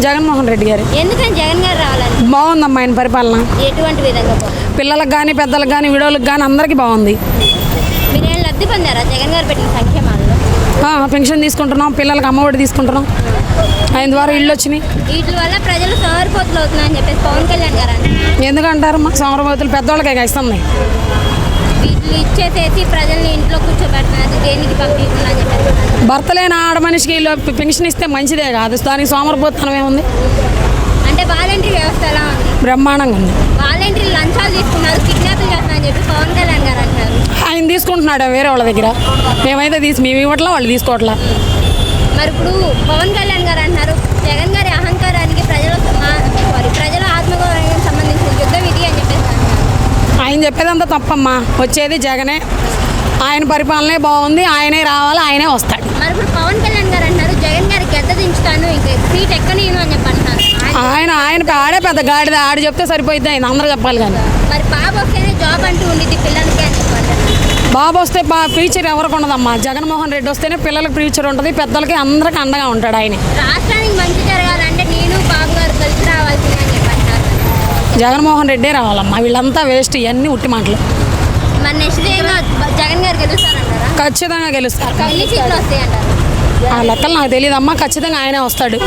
జగన్మోహన్ రెడ్డి గారు. ఎందుకని జగన్ గారు రావాలని? బాగుందమ్మా ఆయన పరిపాలన. ఎటువంటి విధంగా బాగుంది? పిల్లలకు కానీ పెద్దలకు కానీ విడోలకు కానీ అందరికీ బాగుంది. మీరేం లబ్ధి పొందారా జగన్ గారు పెట్టిన సంక్షేమాల్లో? పెన్షన్ తీసుకుంటున్నాం, పిల్లలకు అమ్మఒడి తీసుకుంటున్నాం, ఆయన ద్వారా ఇళ్ళు వచ్చినాయి. వీటి వల్ల ప్రజలు సోమరిపోతులు అవుతున్నాయని చెప్పేసి పవన్ కళ్యాణ్ గారు అంటున్నారు. ఎందుకంటారు? మా సోమరబోతులు పెద్దవాళ్ళకే ఇస్తున్నాయి. వీటిని ఇచ్చేసేసి ప్రజల్ని ఇంట్లో కూర్చోబెడుతున్నారు, దేనికి పంపించకుండా అని చెప్పేసి. భర్త లేని ఆడ మనిషికి పెన్షన్ ఇస్తే మంచిదే కాదు, దానికి సోమరబోతనం ఏముంది? అంటే వాలంటరీ వ్యవస్థ ఎలా ఉంది? బ్రహ్మాండంగా ఉంది. వాలంటరీ లంచాలు తీసుకున్నారు, కిడ్నాపులు చేస్తున్నారని చెప్పి పవన్ కళ్యాణ్ గారు అంటున్నారు. ఆయన తీసుకుంటున్నాడు వేరే వాళ్ళ దగ్గర, మేమైతే మేము ఇవ్వట్లా, వాళ్ళు తీసుకోవట్లా. మరి ఇప్పుడు పవన్ కళ్యాణ్ గారు అంటున్నారు జగన్ గారి అహంకారానికి ప్రజల ఆత్మగౌరవానికి సంబంధించిన యుద్ధ విధి అని చెప్పేసి అంటున్నారు. ఆయన చెప్పేదంతా తప్పమ్మా, వచ్చేది జగనే, ఆయన పరిపాలనే బాగుంది, ఆయనే రావాలి, ఆయనే వస్తాడు. మరి ఇప్పుడు పవన్ కళ్యాణ్ గారు అంటున్నారు జగన్ గారికి గద్ద దించుతాను, ఇంకా సీట్ ఎక్కనేను అని చెప్పి అంటున్నారు. ఆయన ఆడే పెద్ద గాడిద, ఆడి చెప్తే సరిపోయింది, ఆయన అందరూ చెప్పాలి కానీ. మరి బాబు వస్తేనే జాబ్ అంటూ ఉండిద్ది పిల్లలకి అని చెప్పి అంటున్నారు. బాబు వస్తే ఫ్యూచర్ ఎవరికి ఉండదమ్మా, జగన్మోహన్ రెడ్డి వస్తేనే పిల్లలకి ఫ్యూచర్ ఉంటుంది, పెద్దలకి అందరికీ అండగా ఉంటాడు ఆయన. రాష్ట్రానికి మంచి జరగాలంటే నేను బాబు గారు కలిసి రావాల్సిందే అని చెప్పి అంటున్నారు. జగన్మోహన్ రెడ్డే రావాలమ్మా, వీళ్ళంతా వేస్ట్, ఇవన్నీ ఉట్టి మాటలు. మరి నెక్స్ట్ జగన్ గారు గెలుస్తారంటారా? ఖచ్చితంగా గెలుస్తారు. ఎన్ని సీట్లు వస్తాయి అంటారు? ఆ లెక్కలు నాకు తెలియదమ్మా, ఖచ్చితంగా ఆయనే వస్తాడు.